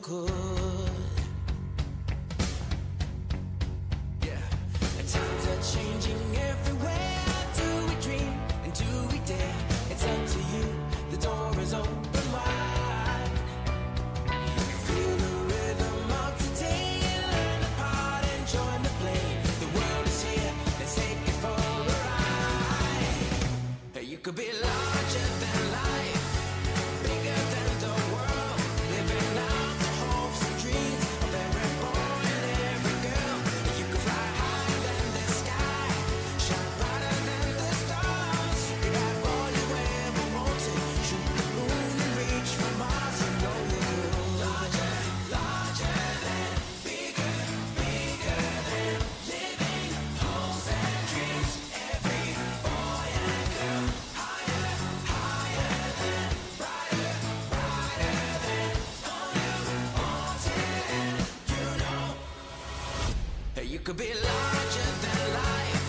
could. Yeah, and times are changing everywhere. Do we dream and do we dare? It's up to you. The door is open wide. Feel the rhythm of today. Learn the part and join the play. The world is here. Let's take it for a ride. You could be larger than life, bigger than the world, living out the hopes and dreams of every boy and every girl. You could fly higher than the sky, shine brighter than the stars. You could have all you ever wanted, shoot the moon and reach for Mars. You know you could. Larger, larger than, bigger, bigger than, living hopes and dreams. Every boy and girl, higher, higher than, brighter, brighter than, all you wanted. You know, you could be larger than life,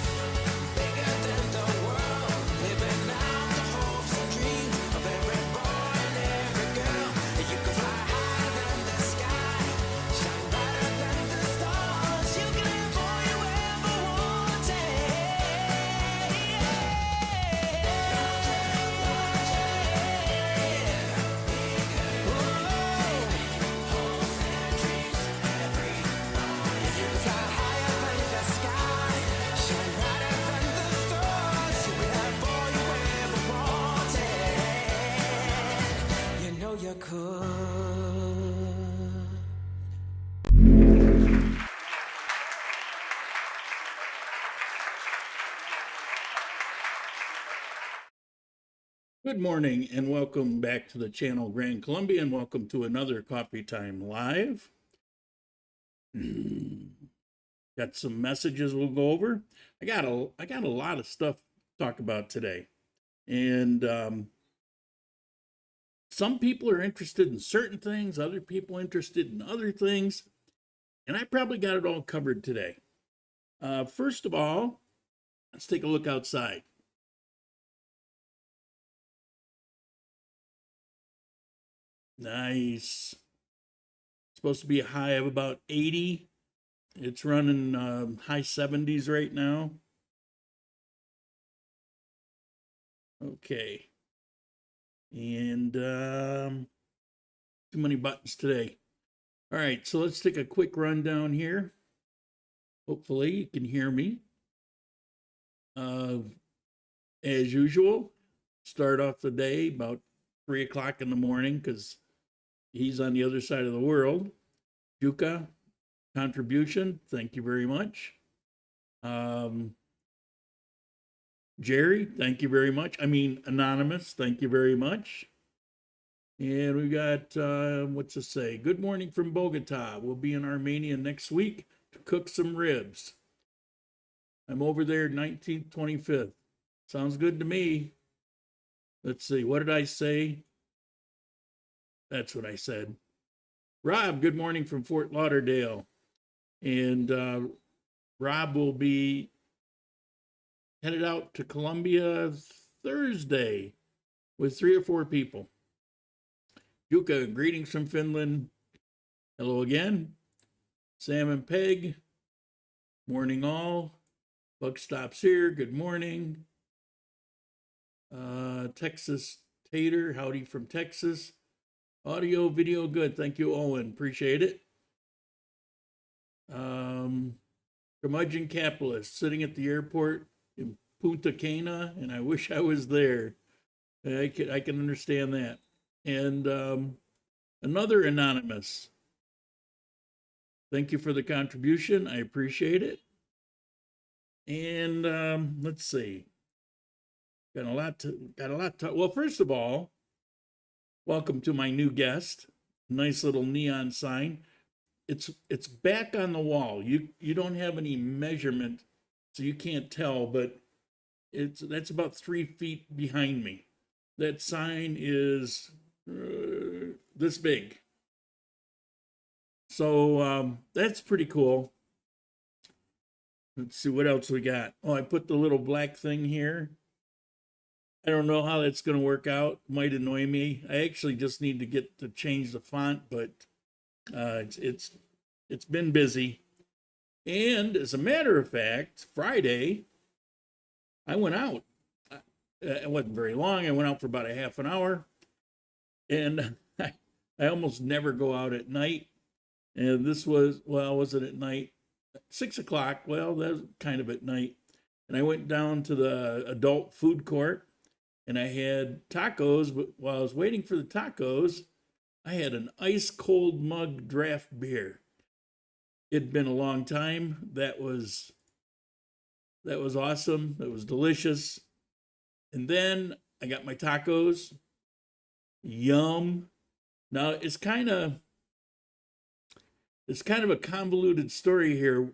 bigger than the world, living out the hopes and dreams of every boy and every girl. You could fly higher than the sky, shine brighter than the stars. You can have all you ever wanted. You know you could. Good morning and welcome back to the channel Grand Columbia, and welcome to another Coffee Time Live. Got some messages we'll go over. I got a lot of stuff to talk about today. And some people are interested in certain things, other people interested in other things, and I probably got it all covered today. First of all, let's take a look outside. Nice. Supposed to be a high of about 80. It's running high 70s right now. Okay. And too many buttons today. All right, so let's take a quick rundown here. Hopefully you can hear me. As usual, start off the day about 3 o'clock in the morning because he's on the other side of the world. Juka, contribution, thank you very much. Jerry, thank you very much. I mean, Anonymous, thank you very much. And we got, what's it say? Good morning from Bogota. We'll be in Armenia next week to cook some ribs. I'm over there 19th, 25th. Sounds good to me. Let's see, what did I say? That's what I said. Rob, good morning from Fort Lauderdale. And Rob will be headed out to Colombia Thursday with 3 or 4 people. Yuka, greetings from Finland. Hello again. Sam and Peg, morning all. Buck stops here, good morning. Texas Tater, howdy from Texas. Audio, video, good. Thank you, Owen. Appreciate it. Curmudgeon Capitalist, sitting at the airport in Punta Cana, and I wish I was there. I can understand that. And another anonymous. Thank you for the contribution. I appreciate it. And let's see. Got a lot to. Well, first of all, welcome to my new guest. Nice little neon sign. It's back on the wall. You don't have any measurement, so you can't tell, but that's about 3 feet behind me. That sign is this big. So that's pretty cool. Let's see what else we got. Oh, I put the little black thing here. I don't know how that's going to work out. Might annoy me. I actually just need to get to change the font, but It's been busy. And as a matter of fact, Friday, I went out. It wasn't very long. I went out for about a half an hour. And I almost never go out at night. And this was, well, was it at night? 6 o'clock. Well, that was kind of at night. And I went down to the adult food court and I had tacos. But while I was waiting for the tacos, I had an ice cold mug draft beer. It'd been a long time. That was awesome. It was delicious. And then I got my tacos. Yum. Now it's kind of a convoluted story here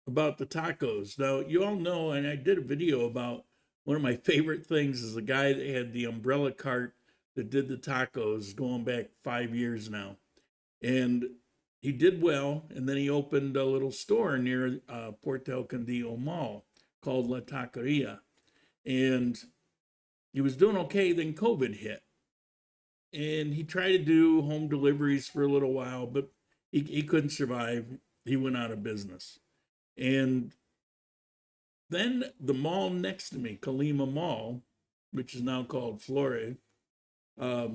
about the tacos. Now you all know, and I did a video about one of my favorite things is the guy that had the umbrella cart that did the tacos going back 5 years now. And he did well, and then he opened a little store near Puerto Condillo Mall called La Taqueria. And he was doing okay, then COVID hit. And he tried to do home deliveries for a little while, but he couldn't survive. He went out of business. And then the mall next to me, Colima Mall, which is now called Flore, had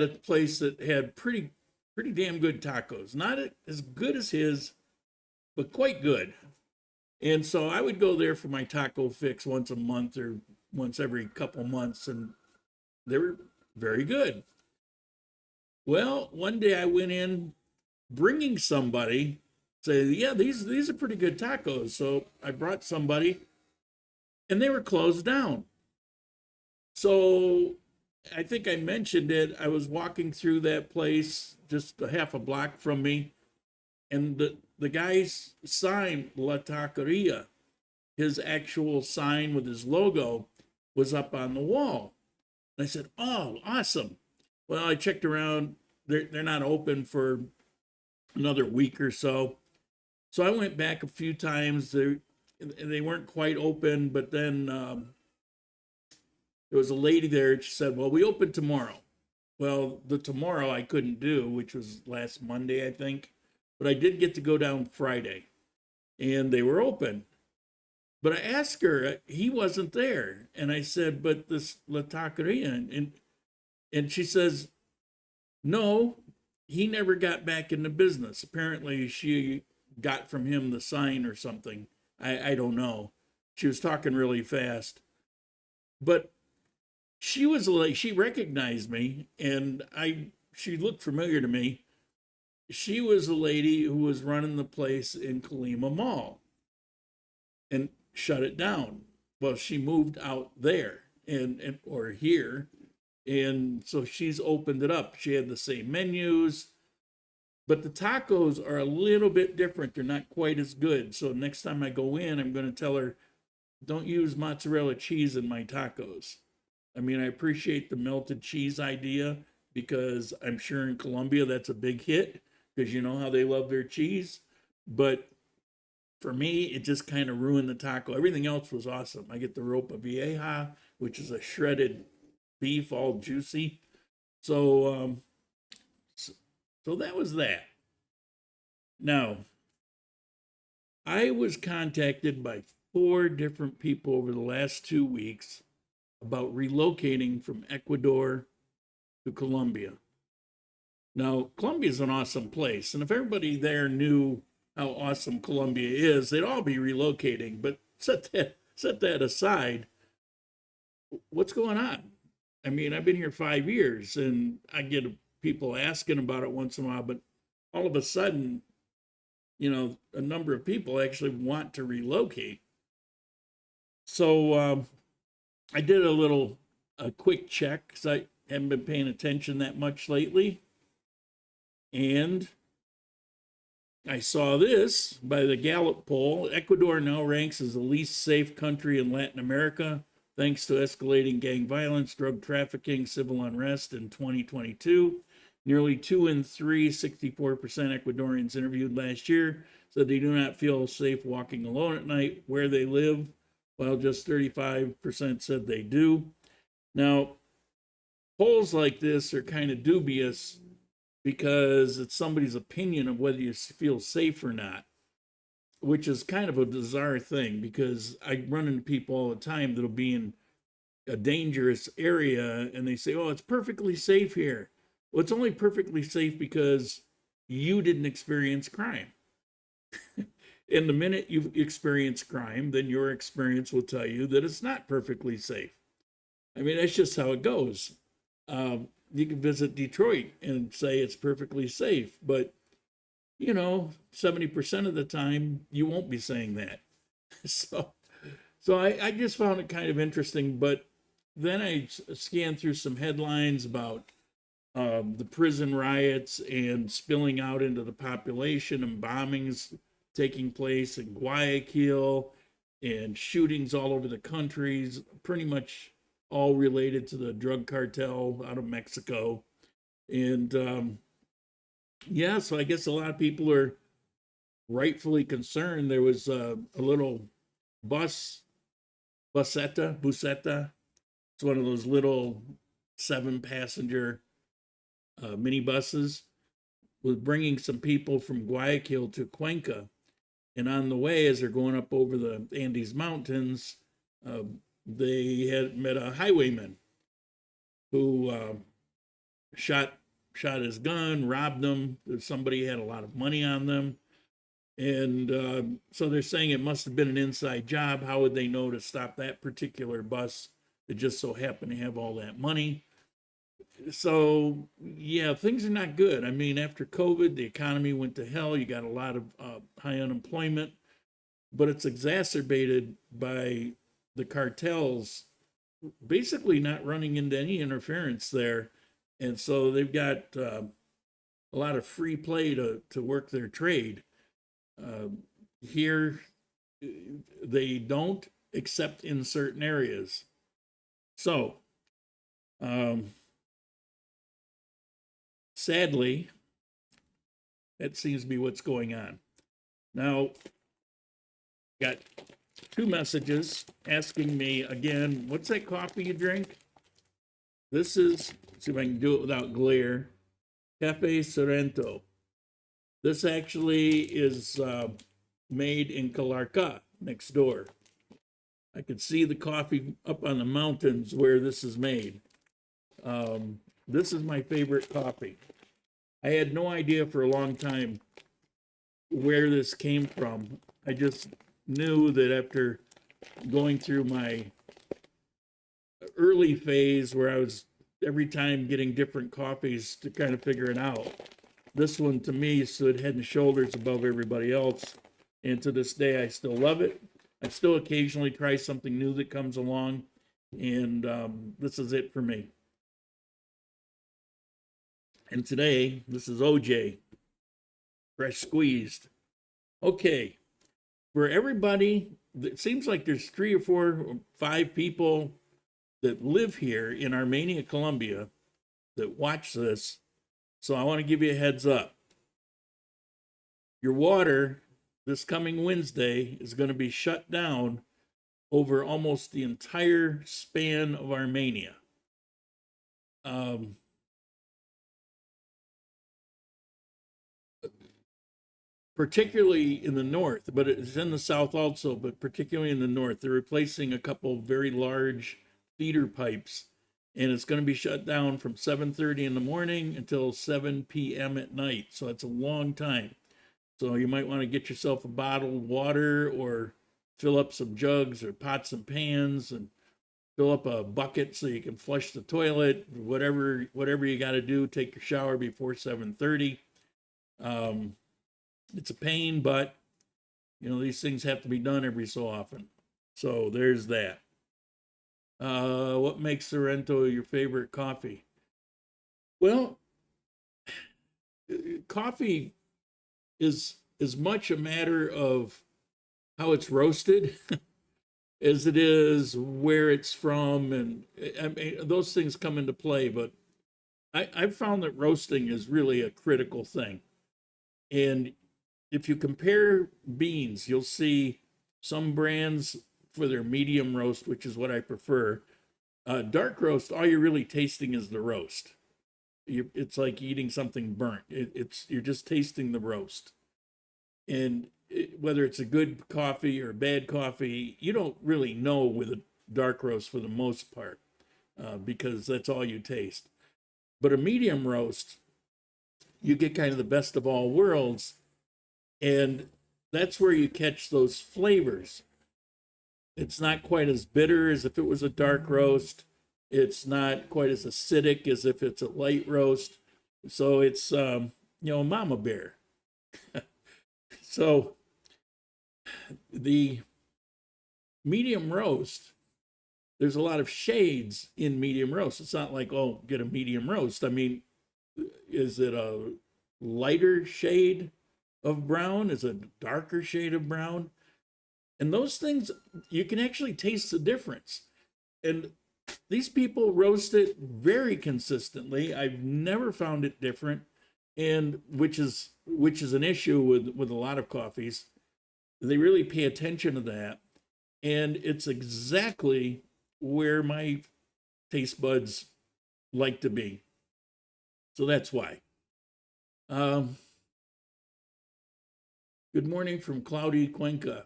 a place that had pretty damn good tacos. Not as good as his, but quite good. And so I would go there for my taco fix once a month or once every couple months, and they were very good. Well, one day I went in bringing somebody, say, yeah, these are pretty good tacos. So I brought somebody, and they were closed down. So I think I mentioned it. I was walking through that place just a half a block from me, and the guy's sign, La Taqueria, his actual sign with his logo, was up on the wall. And I said, oh, awesome. Well, I checked around. They're not open for another week or so. So I went back a few times. They weren't quite open, but then there was a lady there, and she said, well, we open tomorrow. Well, the tomorrow I couldn't do, which was last Monday, I think. But I did get to go down Friday, and they were open. But I asked her, he wasn't there. And I said, but this La Taqueria, and she says, no, he never got back into business. Apparently she got from him the sign or something. I don't know. She was talking really fast. But she was like, she recognized me, and she looked familiar to me. She was a lady who was running the place in Colima Mall and shut it down. Well, she moved out there or here. And so she's opened it up. She had the same menus, but the tacos are a little bit different. They're not quite as good. So next time I go in, I'm going to tell her, don't use mozzarella cheese in my tacos. I mean, I appreciate the melted cheese idea because I'm sure in Colombia that's a big hit because you know how they love their cheese. But for me, it just kind of ruined the taco. Everything else was awesome. I get the ropa vieja, which is a shredded beef, all juicy. So that was that. Now, I was contacted by 4 different people over the last 2 weeks about relocating from Ecuador to Colombia. Now, Colombia is an awesome place, and if everybody there knew how awesome Colombia is, they'd all be relocating. But set that aside. What's going on? I mean, I've been here 5 years, and I get people asking about it once in a while, but all of a sudden, you know, a number of people actually want to relocate. So I did a quick check because I haven't been paying attention that much lately. And I saw this by the Gallup poll. Ecuador now ranks as the least safe country in Latin America, thanks to escalating gang violence, drug trafficking, civil unrest in 2022. Nearly 2 in 3, 64% Ecuadorians interviewed last year said they do not feel safe walking alone at night where they live, while just 35% said they do. Now, polls like this are kind of dubious because it's somebody's opinion of whether you feel safe or not, which is kind of a bizarre thing because I run into people all the time that'll be in a dangerous area and they say, oh, it's perfectly safe here. Well, it's only perfectly safe because you didn't experience crime. And the minute you've experienced crime, then your experience will tell you that it's not perfectly safe. I mean, that's just how it goes. You can visit Detroit and say it's perfectly safe, but 70% of the time you won't be saying that. So I just found it kind of interesting, but then I scanned through some headlines about the prison riots and spilling out into the population and bombings taking place in Guayaquil and shootings all over the countries, pretty much all related to the drug cartel out of Mexico. And yeah, so I guess a lot of people are rightfully concerned. There was a little busetta. It's one of those little 7-passenger minibuses, was bringing some people from Guayaquil to Cuenca. And on the way, as they're going up over the Andes Mountains, they had met a highwayman who shot his gun, robbed them. Somebody had a lot of money on them. And so they're saying it must have been an inside job. How would they know to stop that particular bus that just so happened to have all that money? So, yeah, things are not good. I mean, after COVID, the economy went to hell. You got a lot of high unemployment, but it's exacerbated by the cartels basically not running into any interference there. And so they've got a lot of free play to work their trade. Here, they don't, except in certain areas. So, sadly, that seems to be what's going on. Now, got 2 messages asking me again, what's that coffee you drink? This is, let's see if I can do it without glare, Cafe Sorrento. This actually is made in Calarca, next door. I could see the coffee up on the mountains where this is made. This is my favorite coffee. I had no idea for a long time where this came from. I just knew that after going through my early phase where I was every time getting different coffees to kind of figure it out, this one to me stood head and shoulders above everybody else. And to this day, I still love it. I still occasionally try something new that comes along. And this is it for me. And today, this is OJ, fresh squeezed. Okay, for everybody, it seems like there's 3 or 4 or 5 people that live here in Armenia, Colombia, that watch this. So I want to give you a heads up. Your water this coming Wednesday is going to be shut down over almost the entire span of Armenia. Particularly in the north, but it's in the south also, but particularly in the north. They're replacing a couple of very large feeder pipes, and it's going to be shut down from 7:30 in the morning until 7 p.m. at night. So it's a long time. So you might want to get yourself a bottled water or fill up some jugs or pots and pans and fill up a bucket so you can flush the toilet, whatever you got to do. Take your shower before 7:30. It's a pain, but these things have to be done every so often. So there's that. What makes Sorrento your favorite coffee? Well, coffee is as much a matter of how it's roasted as it is where it's from, and I mean, those things come into play. But I've found that roasting is really a critical thing. And if you compare beans, you'll see some brands for their medium roast, which is what I prefer. Dark roast, all you're really tasting is the roast. it's like eating something burnt. You're just tasting the roast. And whether it's a good coffee or bad coffee, you don't really know with a dark roast for the most part, because that's all you taste. But a medium roast, you get kind of the best of all worlds, and that's where you catch those flavors. It's not quite as bitter as if it was a dark roast. It's not quite as acidic as if it's a light roast. So it's, mama bear. So the medium roast, there's a lot of shades in medium roast. It's not like, oh, get a medium roast. I mean, is it a lighter shade of brown? Is it a darker shade of brown? And those things, you can actually taste the difference. And these people roast it very consistently. I've never found it different, and which is an issue with a lot of coffees. They really pay attention to that, and it's exactly where my taste buds like to be. So that's why. Good morning from cloudy Cuenca.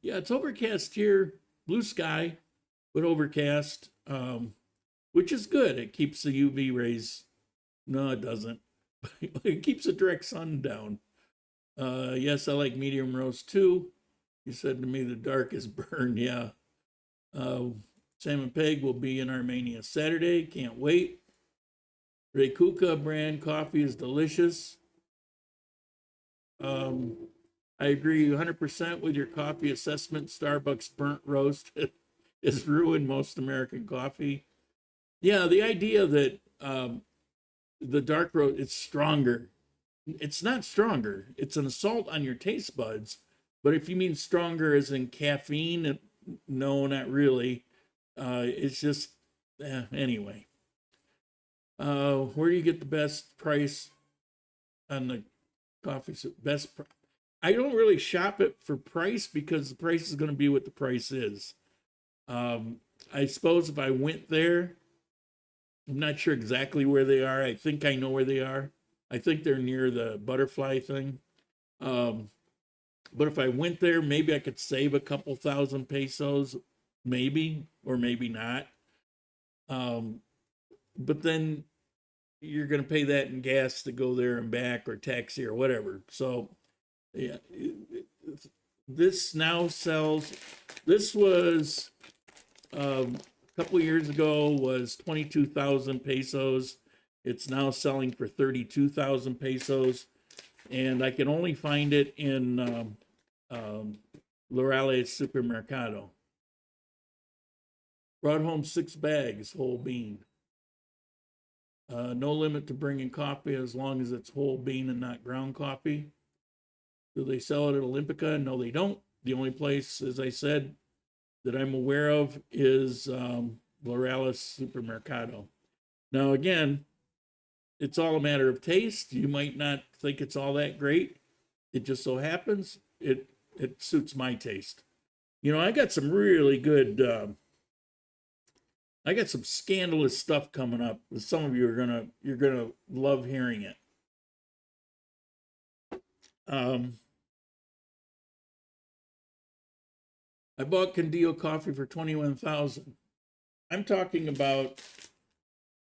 Yeah, it's overcast here, blue sky, but overcast, which is good. It keeps the UV rays. No, it doesn't. It keeps the direct sun down. Yes, I like medium roast too. You said to me the dark is burned. Yeah. Sam and Peg will be in Armenia Saturday. Can't wait. Ray Kuka brand coffee is delicious. I agree 100% with your coffee assessment. Starbucks burnt roast has ruined most American coffee. Yeah, the idea that the dark roast, it's stronger. It's not stronger. It's an assault on your taste buds. But if you mean stronger as in caffeine, no, not really. It's just, anyway. Where do you get the best price on the coffee? I don't really shop it for price because the price is going to be what the price is. I suppose if I went there, I'm not sure exactly where they are. I think I know where they are. I think they're near the butterfly thing. But if I went there, maybe I could save a couple thousand pesos, maybe, or maybe not. But then you're going to pay that in gas to go there and back, or taxi or whatever. So, yeah, this now sells. This was a couple years ago was 22,000 pesos. It's now selling for 32,000 pesos, and I can only find it in Lorales Supermercado. Brought home 6 bags, whole bean. No limit to bringing coffee as long as it's whole bean and not ground coffee. Do they sell it at Olympica? No, they don't. The only place, as I said, that I'm aware of is Lorales Supermercado. Now, again, it's all a matter of taste. You might not think it's all that great. It just so happens it suits my taste. You know, I got some really good, I got some scandalous stuff coming up. Some of you you're gonna love hearing it. I bought Candido coffee for 21,000. I'm talking about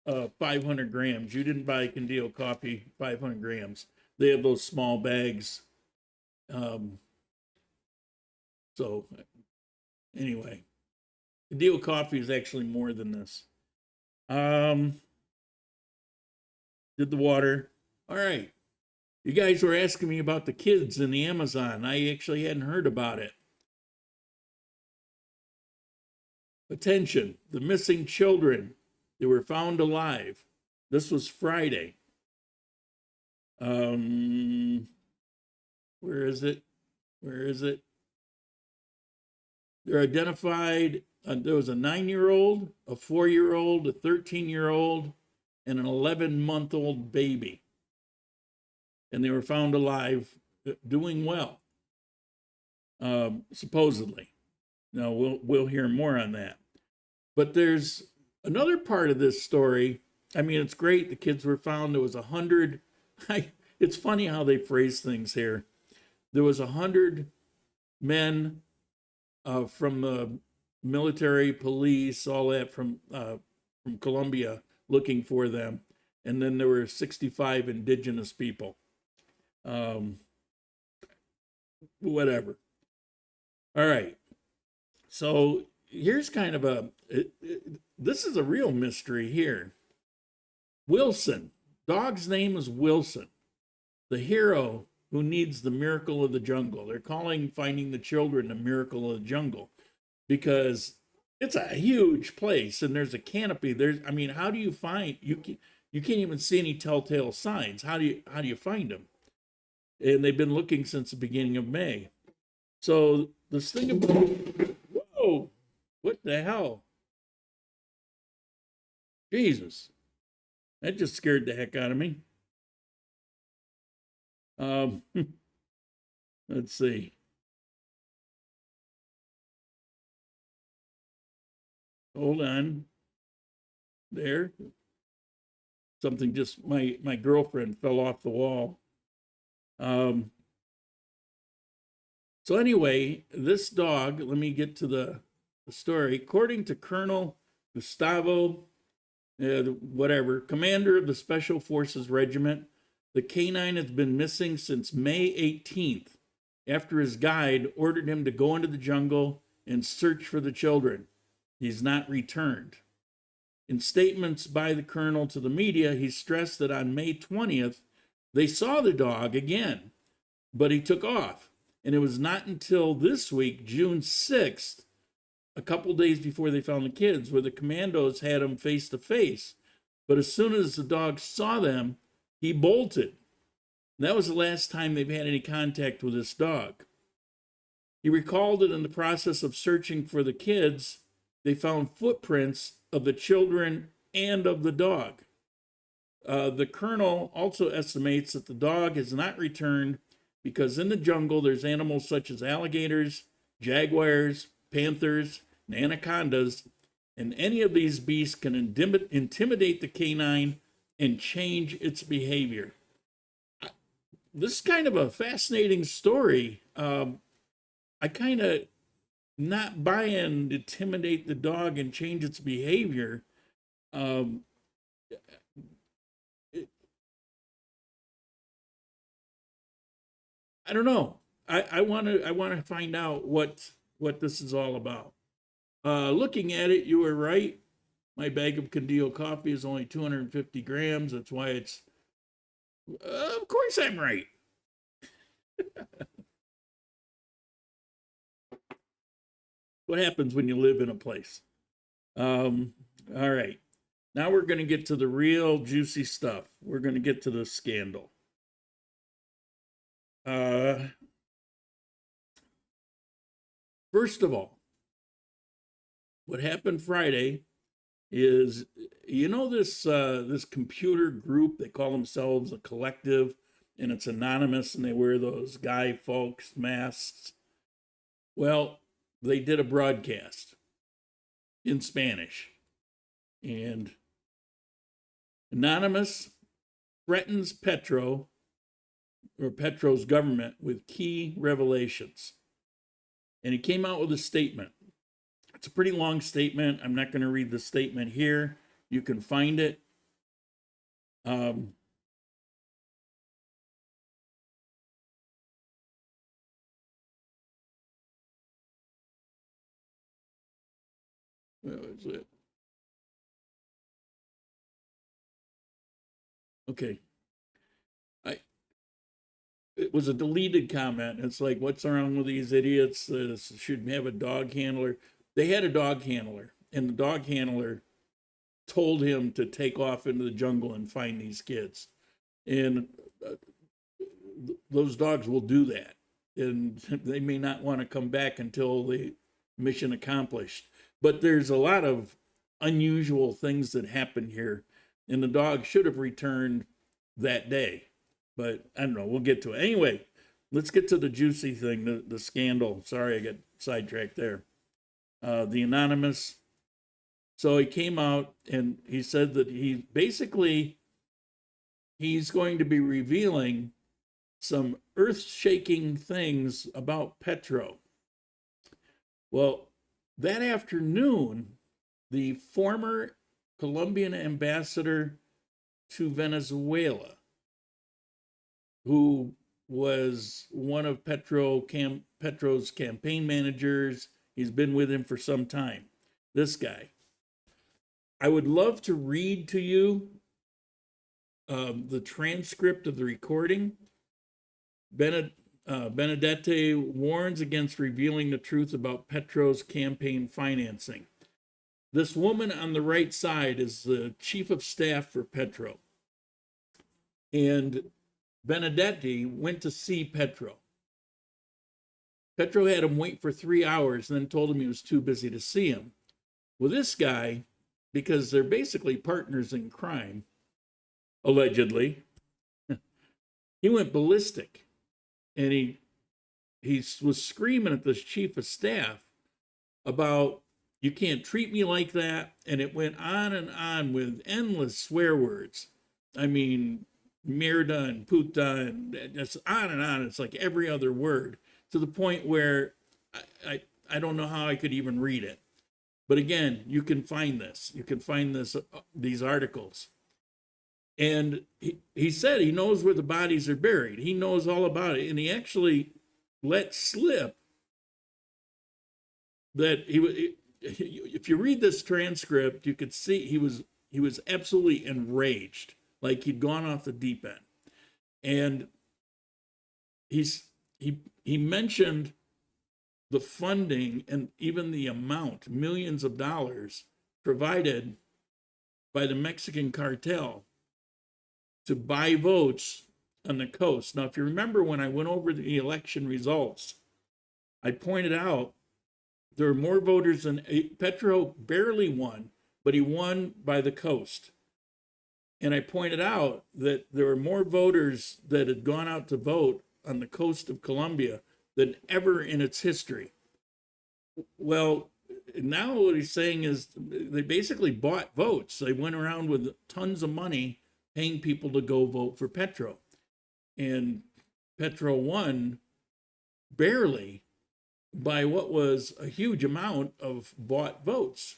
500 grams. You didn't buy Candido coffee 500 grams. They have those small bags. So anyway, Candido coffee is actually more than this. Did the water. All right. You guys were asking me about the kids in the Amazon. I actually hadn't heard about it. Attention, the missing children. They were found alive. This was Friday. Where is it? Where is it? They're identified. There was a 9-year-old, a 4-year-old, a 13-year-old, and an 11-month-old baby. And they were found alive, doing well, supposedly. Now, we'll hear more on that. But there's another part of this story I mean, it's great. The kids were found. There was 100. It's funny how they phrase things here. There was 100 men from the military, police, all that from Colombia looking for them, and then there were 65 indigenous people. Whatever. All right. So here's kind of this is a real mystery here. Wilson, dog's name is Wilson, the hero who needs the miracle of the jungle. They're calling finding the children the miracle of the jungle because it's a huge place and there's a canopy. I mean, how do you find, you can't even see any telltale signs. How do you find them? And they've been looking since the beginning of May. So this thing about, whoa, what the hell? Jesus. That just scared the heck out of me. Let's see. Hold on. There. Something just, my girlfriend fell off the wall. So anyway, this dog, let me get to the story. According to Colonel Gustavo, commander of the Special Forces Regiment, the canine has been missing since May 18th, after his guide ordered him to go into the jungle and search for the children. He's not returned. In statements by the colonel to the media, he stressed that on May 20th, they saw the dog again, but he took off. And it was not until this week, June 6th, a couple days before they found the kids, where the commandos had him face to face. But as soon as the dog saw them, he bolted. And that was the last time they've had any contact with this dog. He recalled that in the process of searching for the kids, they found footprints of the children and of the dog. The colonel also estimates that the dog has not returned because in the jungle there's animals such as alligators, jaguars, panthers, and anacondas, and any of these beasts can intimidate the canine and change its behavior. This is kind of a fascinating story. I kind of not buy in, intimidate the dog and change its behavior. I don't know. I want to find out what this is all about. Looking at it, you were right. My bag of Condillo coffee is only 250 grams. That's why it's. Of course, I'm right. What happens when you live in a place? All right. Now we're going to get to the real juicy stuff. We're going to get to the scandal. First of all, what happened Friday is, this computer group, they call themselves a collective, and it's anonymous, and they wear those Guy Fawkes masks. Well, they did a broadcast in Spanish, and Anonymous threatens Petro's government with key revelations. And he came out with a statement. It's a pretty long statement. I'm not going to read the statement here. You can find it. Where is it? Okay. It was a deleted comment. It's like, what's wrong with these idiots? Should have a dog handler. They had a dog handler, and the dog handler told him to take off into the jungle and find these kids. And those dogs will do that. And they may not want to come back until the mission accomplished. But there's a lot of unusual things that happen here. And the dog should have returned that day. But I don't know, we'll get to it. Anyway, let's get to the juicy thing, the scandal. Sorry, I got sidetracked there. The Anonymous So he came out and he said that he's going to be revealing some earth-shaking things about Petro. Well, that afternoon, the former Colombian ambassador to Venezuela, who was one of Petro's campaign managers, he's been with him for some time, this guy. I would love to read to you the transcript of the recording. Benedetti warns against revealing the truth about Petro's campaign financing. This woman on the right side is the chief of staff for Petro. And Benedetti went to see Petro. Petro had him wait for 3 hours and then told him he was too busy to see him. Well, this guy, because they're basically partners in crime, allegedly, he went ballistic. And he was screaming at this chief of staff about, you can't treat me like that. And it went on with endless swear words. I mean, mierda and puta and just on and on. It's like every other word, to the point where I don't know how I could even read it. But again, you can find this. You can find these articles. And he said he knows where the bodies are buried. He knows all about it. And he actually let slip that if you read this transcript, you could see he was absolutely enraged, like he'd gone off the deep end. And he mentioned the funding and even the amount, millions of dollars, provided by the Mexican cartel to buy votes on the coast. Now, if you remember when I went over the election results, I pointed out there were more voters than Petro barely won, but he won by the coast. And I pointed out that there were more voters that had gone out to vote on the coast of Colombia than ever in its history. Well, now what he's saying is they basically bought votes. They went around with tons of money paying people to go vote for Petro. And Petro won barely by what was a huge amount of bought votes.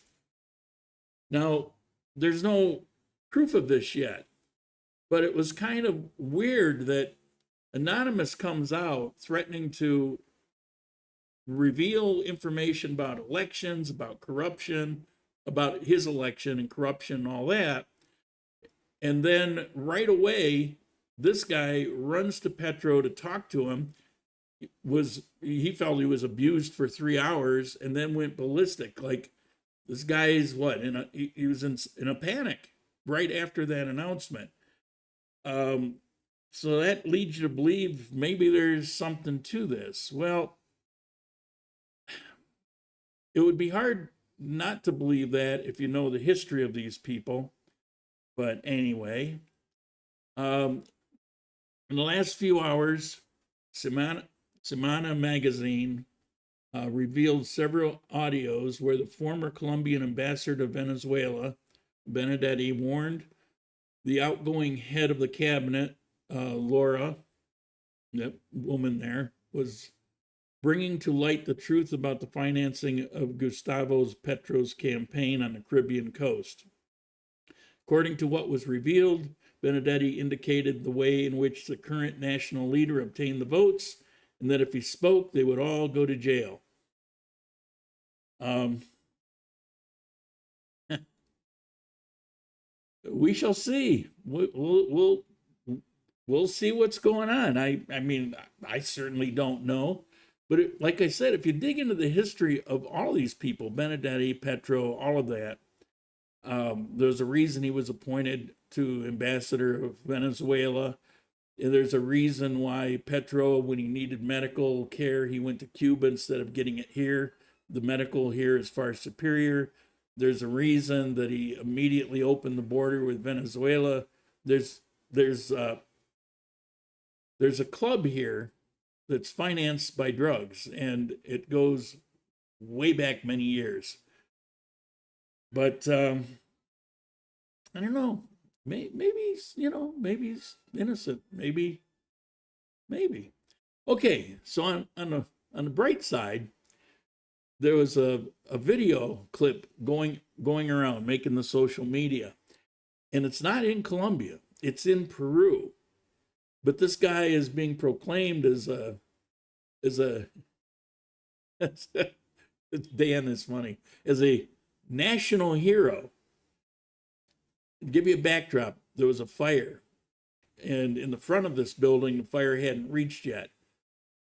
Now, there's no proof of this yet, but it was kind of weird that Anonymous comes out threatening to reveal information about elections, about corruption, about his election and corruption and all that. And then right away, this guy runs to Petro to talk to him. He felt he was abused for 3 hours and then went ballistic. Like, this guy is what? He was in a panic right after that announcement. So that leads you to believe maybe there's something to this. Well, it would be hard not to believe that if you know the history of these people. But anyway, in the last few hours, Semana magazine revealed several audios where the former Colombian ambassador to Venezuela, Benedetti, warned the outgoing head of the cabinet, Laura, that woman there, was bringing to light the truth about the financing of Gustavo Petro's campaign on the Caribbean coast. According to what was revealed, Benedetti indicated the way in which the current national leader obtained the votes, and that if he spoke, they would all go to jail. We shall see. We'll see what's going on. I mean, I certainly don't know. But like I said, if you dig into the history of all these people, Benedetti, Petro, all of that, there's a reason he was appointed to ambassador of Venezuela. There's a reason why Petro, when he needed medical care, he went to Cuba instead of getting it here. The medical here is far superior. There's a reason that he immediately opened the border with Venezuela. There's a club here that's financed by drugs, and it goes way back many years. But I don't know. Maybe he's, maybe he's innocent. Maybe. Okay, so on the bright side, there was a video clip going around making the social media, and it's not in Colombia, it's in Peru. But this guy is being proclaimed as a Dan is funny, as a national hero. To give you a backdrop, there was a fire, and in the front of this building, the fire hadn't reached yet.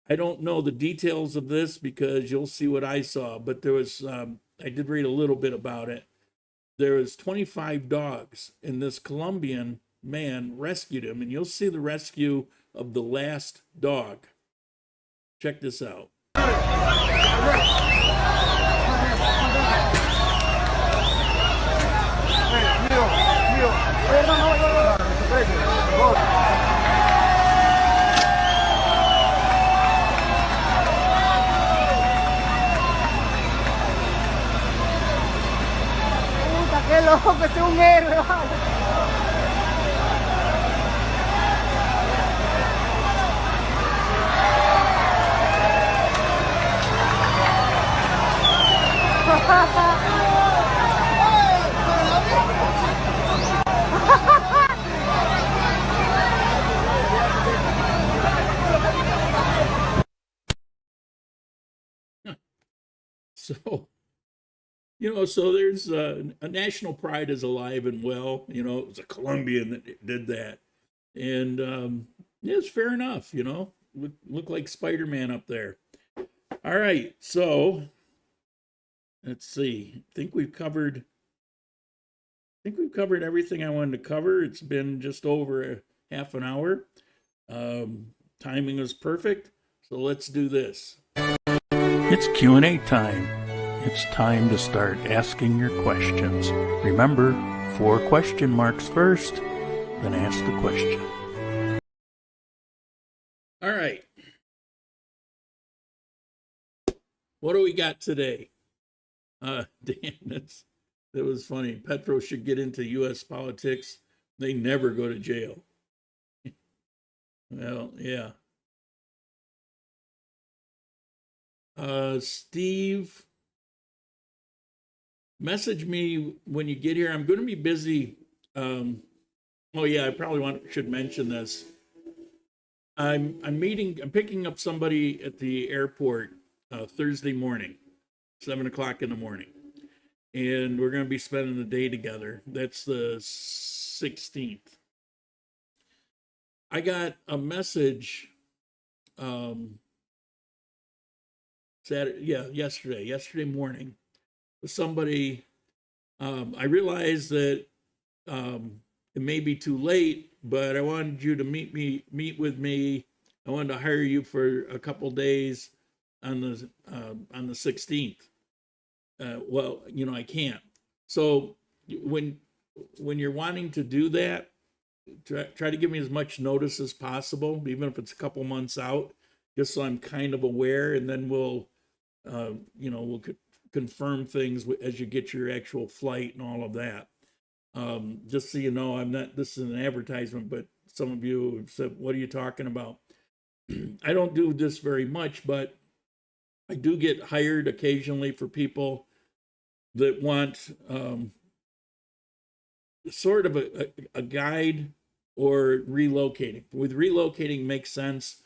I don't know the details of this because you'll see what I saw, but there was, I did read a little bit about it. There was 25 dogs, and this Colombian man rescued him, and you'll see the rescue of the last dog. Check this out. ¡Qué loco! ¡Es un héroe! ¡Vale! So, so there's a national pride is alive and well. It was a Colombian that did that. And yeah, it's fair enough, look like Spider-Man up there. All right, so let's see. I think we've covered everything I wanted to cover. It's been just over half an hour. Timing is perfect. So let's do this. It's Q&A time. It's time to start asking your questions. Remember, 4 question marks first, then ask the question. All right. What do we got today? Dan, that was funny. Petro should get into U.S. politics. They never go to jail. Well, yeah. Steve, message me when you get here. I'm going to be busy. Oh yeah, I probably should mention this. I'm picking up somebody at the airport Thursday morning, 7 o'clock in the morning, and we're going to be spending the day together. That's the 16th. I got a message yesterday morning with somebody. I realized that it may be too late, but I wanted you to meet with me. I wanted to hire you for a couple days on the 16th. Well, I can't. So when you're wanting to do that, try to give me as much notice as possible, even if it's a couple months out, just so I'm kind of aware, and then we'll confirm things as you get your actual flight and all of that. Just so you know, this is an advertisement, but some of you have said, what are you talking about? I don't do this very much, but I do get hired occasionally for people that want sort of a guide or relocating. With relocating makes sense.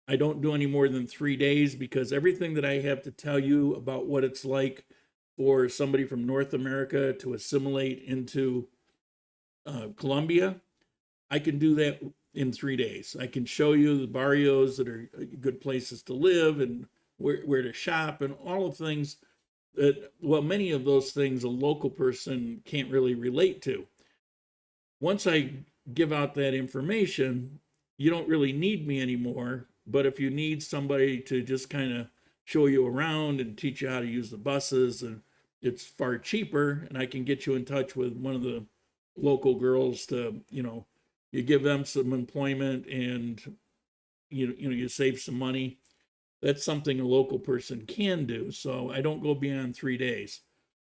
I don't do any more than 3 days because everything that I have to tell you about what it's like for somebody from North America to assimilate into Colombia, I can do that in 3 days. I can show you the barrios that are good places to live and where to shop and all of things that, well, many of those things a local person can't really relate to. Once I give out that information, you don't really need me anymore. But if you need somebody to just kind of show you around and teach you how to use the buses, and it's far cheaper, and I can get you in touch with one of the local girls to, you give them some employment and you save some money. That's something a local person can do. So I don't go beyond 3 days.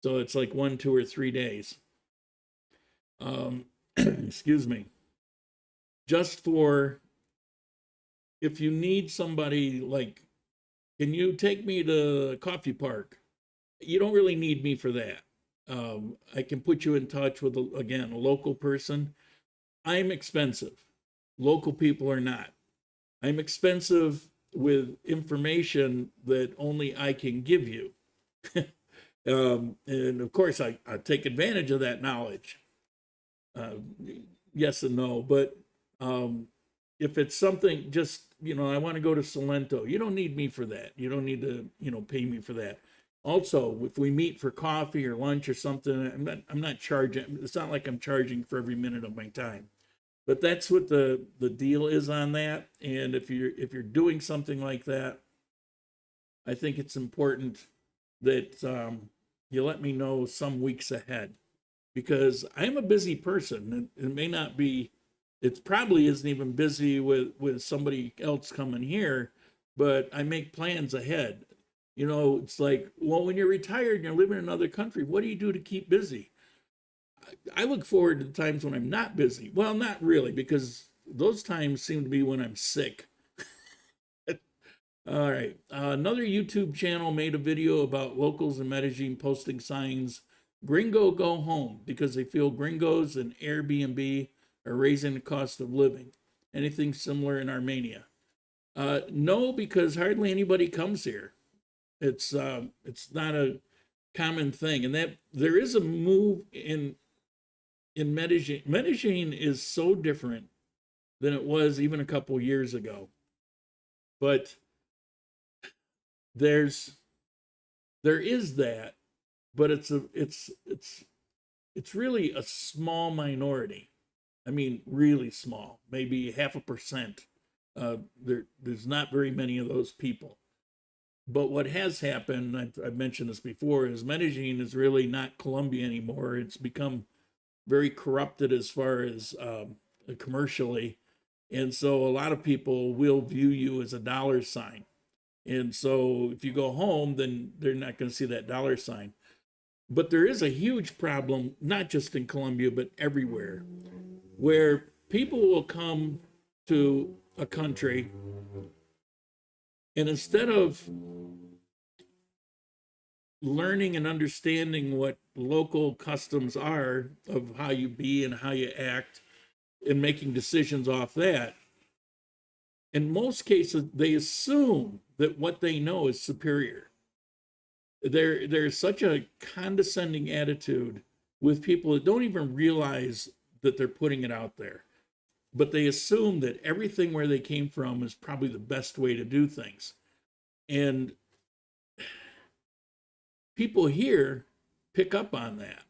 So it's like 1, 2, or 3 days. Excuse me. Just for if you need somebody, like, can you take me to Coffee Park? You don't really need me for that. I can put you in touch with, again, a local person. I'm expensive. Local people are not. I'm expensive with information that only I can give you. And of course, I take advantage of that knowledge. Yes and no, but if it's something just, I want to go to Salento, you don't need me for that. You don't need to, pay me for that. Also, if we meet for coffee or lunch or something, I'm not charging. It's not like I'm charging for every minute of my time. But that's what the deal is on that. And if you're doing something like that, I think it's important that you let me know some weeks ahead, because I'm a busy person. It may not be, it probably isn't even busy with somebody else coming here, but I make plans ahead. It's like, well, when you're retired and you're living in another country, what do you do to keep busy? I look forward to the times when I'm not busy. Well, not really, because those times seem to be when I'm sick. All right. Another YouTube channel made a video about locals in Medellin posting signs, "Gringo go home," because they feel gringos and Airbnb are raising the cost of living. Anything similar in Armenia? No, because hardly anybody comes here. It's not a common thing. And that there is a move in Medellin. Medellin is so different than it was even a couple years ago. But there is that, but it's really a small minority. I mean, really small, maybe 0.5%. There's not very many of those people. But what has happened, I've mentioned this before, is Medellin is really not Colombia anymore. It's become very corrupted as far as commercially. And so a lot of people will view you as a dollar sign. And so if you go home, then they're not going to see that dollar sign. But there is a huge problem, not just in Colombia, but everywhere, where people will come to a country and instead of learning and understanding what local customs are of how you be and how you act and making decisions off that, in most cases, they assume that what they know is superior. There's such a condescending attitude with people that don't even realize that they're putting it out there. But they assume that everything where they came from is probably the best way to do things. And people here pick up on that.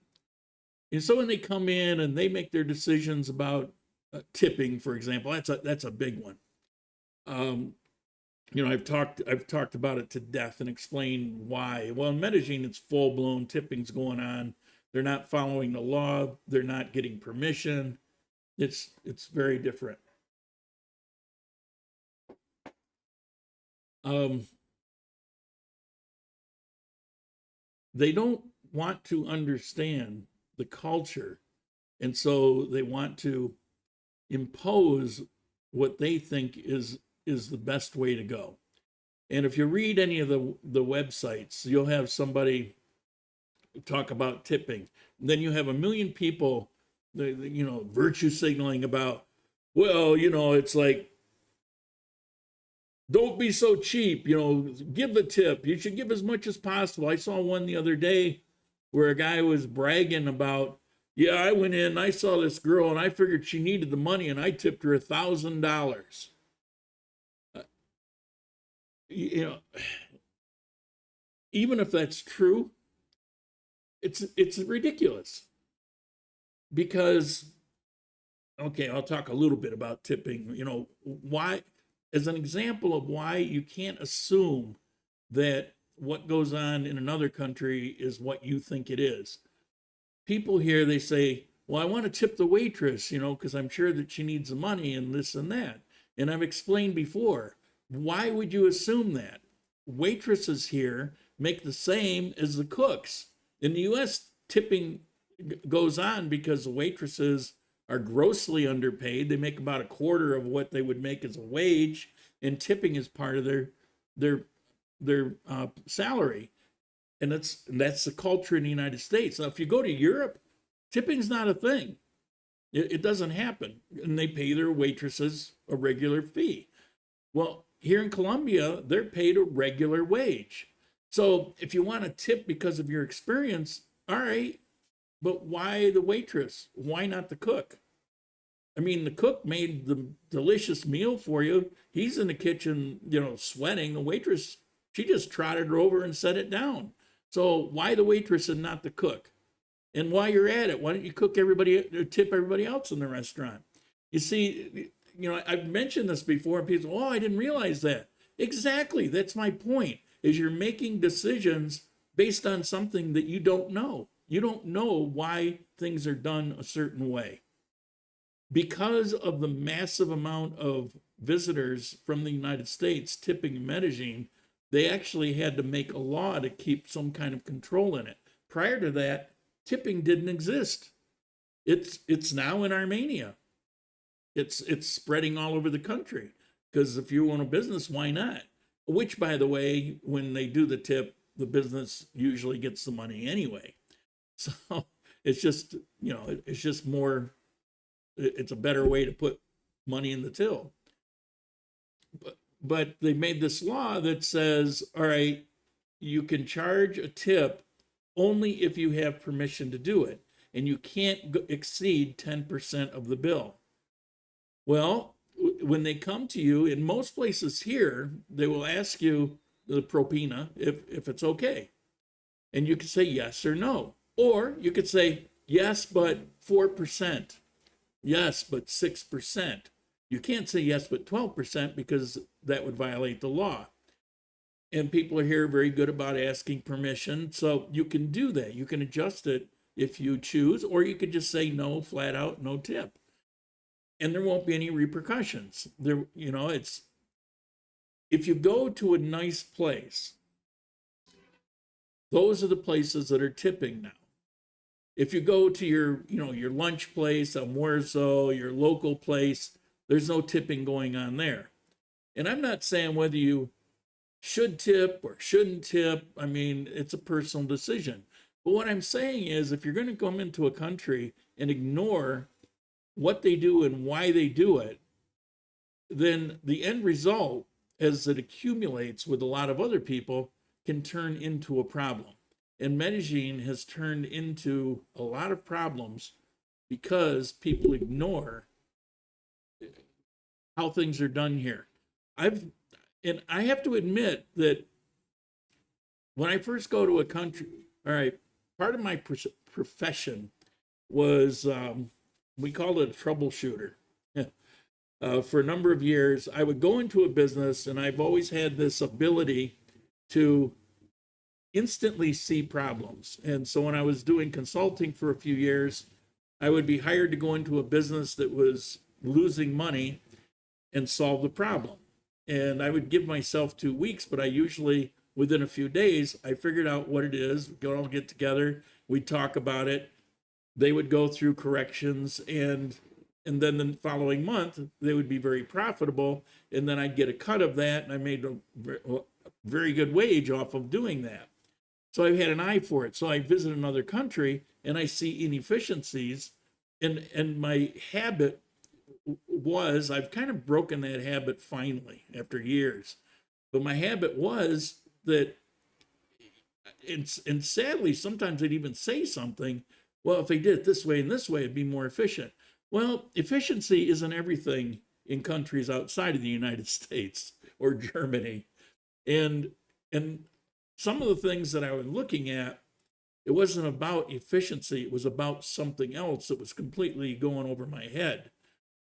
And so when they come in and they make their decisions about tipping, for example, that's a big one. I've talked about it to death and explained why. Well, in Medellin, it's full-blown tipping's going on. They're not following the law. They're not getting permission. It's very different. They don't want to understand the culture, and so they want to impose what they think is the best way to go. And if you read any of the websites, you'll have somebody talk about tipping. Then you have a million people, virtue signaling about, well, it's like, don't be so cheap, give the tip. You should give as much as possible. I saw one the other day where a guy was bragging about, yeah, I went in, I saw this girl and I figured she needed the money and I tipped her $1,000. Even if that's true, it's ridiculous. Because, okay, I'll talk a little bit about tipping, why, as an example of why you can't assume that what goes on in another country is what you think it is. People here, they say, well, I want to tip the waitress, because I'm sure that she needs the money and this and that. And I've explained before, why would you assume that? Waitresses here make the same as the cooks. In the US, tipping goes on because the waitresses are grossly underpaid. They make about a quarter of what they would make as a wage, and tipping is part of their salary. And that's the culture in the United States. Now, if you go to Europe, tipping's not a thing. It doesn't happen, and they pay their waitresses a regular fee. Well, here in Colombia, they're paid a regular wage. So if you want to tip because of your experience, all right, but why the waitress? Why not the cook? I mean, the cook made the delicious meal for you. He's in the kitchen, sweating. The waitress, she just trotted over and set it down. So why the waitress and not the cook? And while you're at it, why don't you tip everybody else in the restaurant? You see, I've mentioned this before, and people say, oh, I didn't realize that. Exactly. That's my point, is you're making decisions based on something that you don't know. You don't know why things are done a certain way. Because of the massive amount of visitors from the United States tipping in Medellin, they actually had to make a law to keep some kind of control in it. Prior to that, tipping didn't exist. It's now in Armenia. It's spreading all over the country, because if you own a business, why not? Which, by the way, when they do the tip, the business usually gets the money anyway. So it's just, it's just more, it's a better way to put money in the till. But they made this law that says, all right, you can charge a tip only if you have permission to do it, and you can't exceed 10% of the bill. Well, when they come to you, in most places here, they will ask you the propina if it's okay. And you can say yes or no. Or you could say, yes, but 4%. Yes, but 6%. You can't say yes, but 12% because that would violate the law. And people are here very good about asking permission. So you can do that. You can adjust it if you choose, or you could just say no, flat out, no tip. And there won't be any repercussions. It's, if you go to a nice place, those are the places that are tipping now. If you go to your lunch place, almuerzo, your local place, there's no tipping going on there. And I'm not saying whether you should tip or shouldn't tip. I mean, it's a personal decision. But what I'm saying is, if you're going to come into a country and ignore what they do and why they do it, then the end result, as it accumulates with a lot of other people, can turn into a problem. And Medellin has turned into a lot of problems because people ignore how things are done here. And I have to admit that when I first go to a country, all right, part of my profession was, we called it a troubleshooter. For a number of years, I would go into a business, and I've always had this ability to instantly see problems. And so when I was doing consulting for a few years, I would be hired to go into a business that was losing money and solve the problem. And I would give myself 2 weeks, but I usually, within a few days, I figured out what it is. We'd all get together, we'd talk about it. They would go through corrections, and then the following month, they would be very profitable. And then I'd get a cut of that, and I made a very good wage off of doing that. So I've had an eye for it. So I visit another country, and I see inefficiencies, and my habit was, I've kind of broken that habit finally after years, but my habit was that, and sadly, sometimes I'd even say something, well, if they did it this way and this way, it'd be more efficient. Well, efficiency isn't everything in countries outside of the United States or Germany. And some of the things that I was looking at, it wasn't about efficiency, it was about something else that was completely going over my head.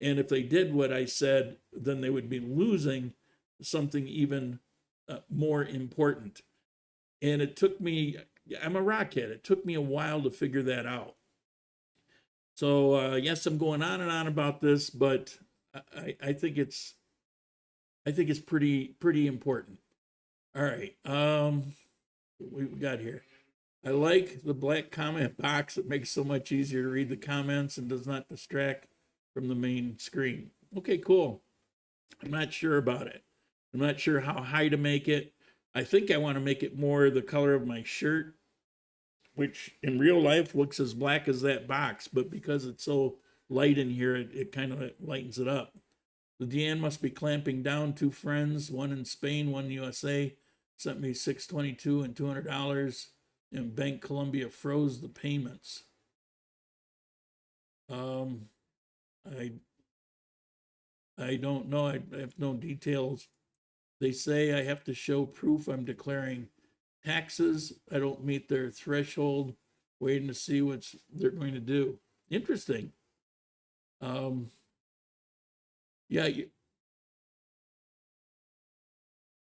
And if they did what I said, then they would be losing something even more important. And it took me, I'm a rockhead, it took me a while to figure that out. So yes, I'm going on and on about this, but I think it's pretty important. All right, we've got here. I like the black comment box. It makes it so much easier to read the comments and does not distract from the main screen. Okay, cool. I'm not sure about it. I'm not sure how high to make it. I think I want to make it more the color of my shirt, which in real life looks as black as that box, but because it's so light in here, it kind of lightens it up. The Deanne must be clamping down. 2 friends, one in Spain, one in USA, sent me $622 and $200, and Bank Colombia froze the payments. I don't know. I have no details. They say I have to show proof I'm declaring taxes. I don't meet their threshold. Waiting to see what they're going to do. Interesting. Yeah.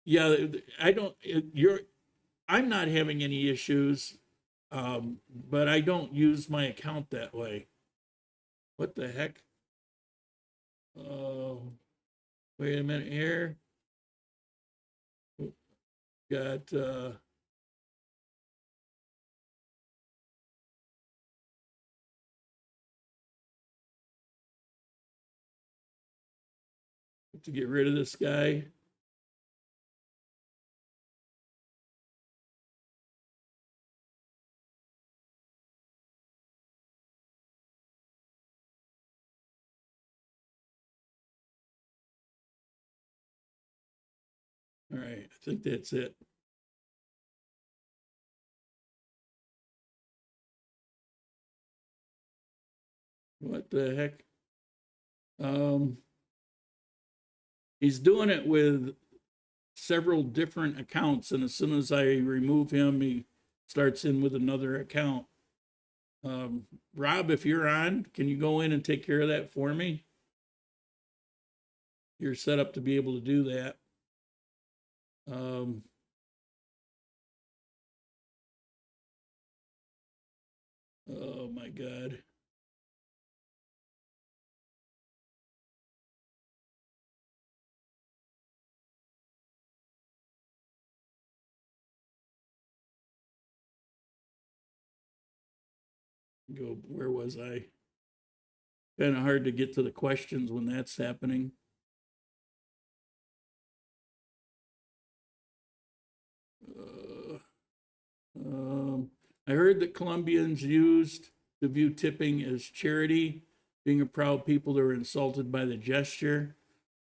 Yeah. I'm not having any issues, but I don't use my account that way. What the heck? Wait a minute here. Got to get rid of this guy. All right, I think that's it. What the heck? He's doing it with several different accounts, and as soon as I remove him, he starts in with another account. Rob, if you're on, can you go in and take care of that for me? You're set up to be able to do that. Oh my God. Go, where was I? Kind of hard to get to the questions when that's happening. I heard that Colombians used to view tipping as charity, being a proud people that were insulted by the gesture.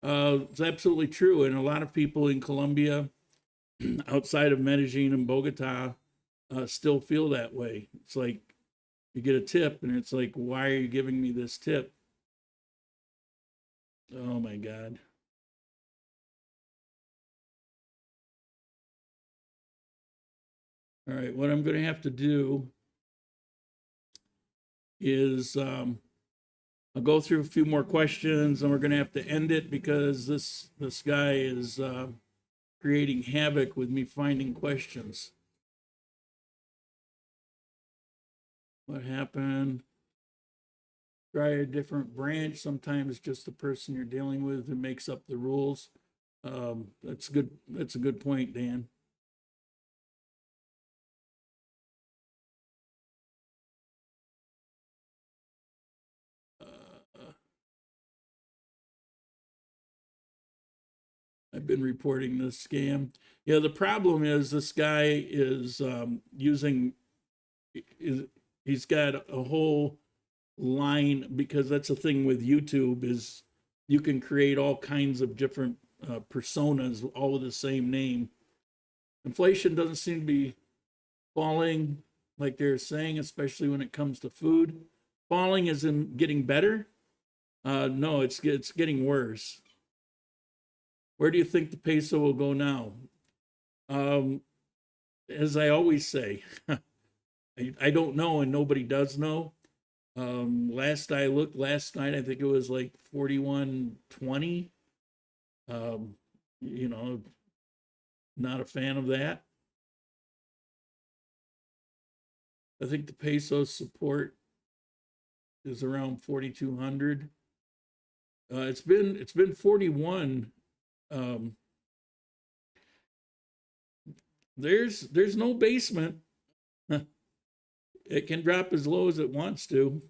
It's absolutely true. And a lot of people in Colombia, outside of Medellin and Bogota, still feel that way. It's like you get a tip and it's like, why are you giving me this tip? Oh my God. All right, what I'm going to have to do is I'll go through a few more questions and we're going to have to end it because this guy is creating havoc with me finding questions. What happened? Try a different branch. Sometimes just the person you're dealing with who makes up the rules. That's good. That's a good point, Dan. I've been reporting this scam. Yeah, the problem is this guy is he's got a whole line, because that's the thing with YouTube is you can create all kinds of different personas, all with the same name. Inflation doesn't seem to be falling like they're saying, especially when it comes to food. Falling is in getting better. No, it's getting worse. Where do you think the peso will go now? As I always say, I don't know, and nobody does know. Last I looked last night, I think it was like 41.20. You know, not a fan of that. I think the peso support is around 4,200. It's been 41. There's no basement. It can drop as low as it wants to.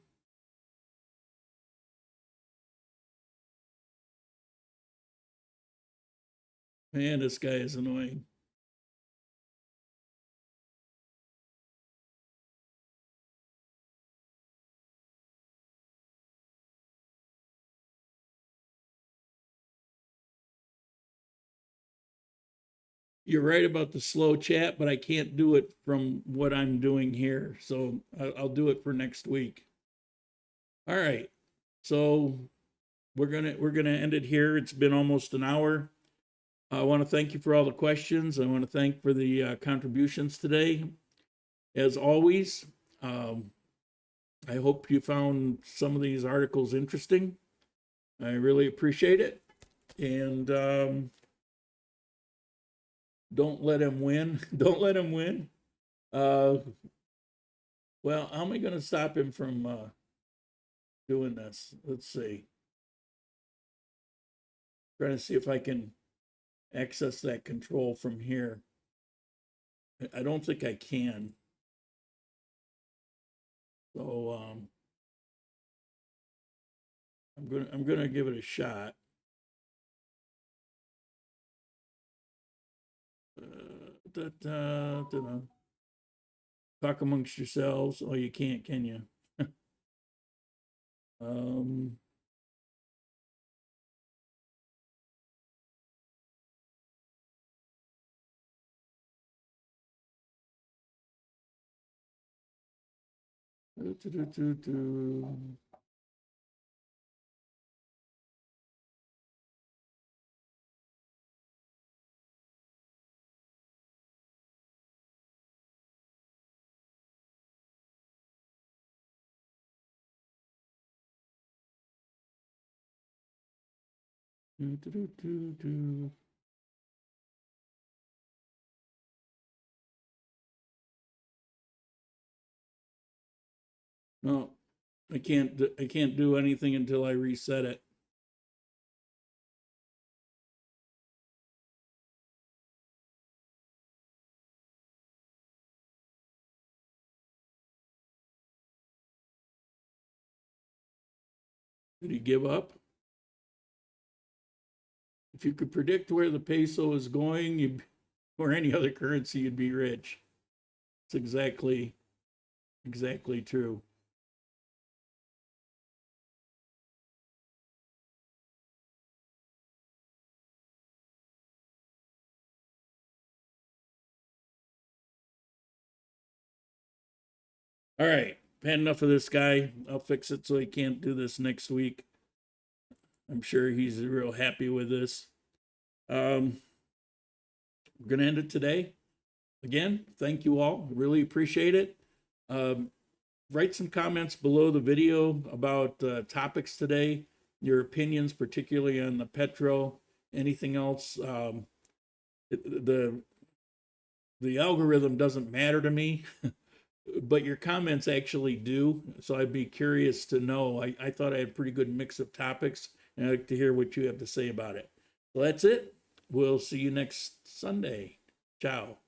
Man, this guy is annoying. You're right about the slow chat, but I can't do it from what I'm doing here. So I'll do it for next week. All right. So we're gonna end it here. It's been almost an hour. I want to thank you for all the questions. I want to thank for the contributions today. As always, I hope you found some of these articles interesting. I really appreciate it. And don't let him win. Don't let him win. Well, how am I going to stop him from doing this? Let's see. Trying to see if I can access that control from here. I don't think I can. So I'm gonna give it a shot. Talk amongst yourselves. Oh, you can't, can you? No, I can't do anything until I reset it. Did he give up? If you could predict where the peso is going, or any other currency, you'd be rich. It's exactly true. All right, had enough of this guy. I'll fix it so he can't do this next week. I'm sure he's real happy with this. We're going to end it today. Again, thank you all. Really appreciate it. Write some comments below the video about topics today, your opinions, particularly on the Petro, anything else. The algorithm doesn't matter to me, but your comments actually do. So I'd be curious to know. I thought I had a pretty good mix of topics, and I'd like to hear what you have to say about it. So that's it. We'll see you next Sunday. Ciao.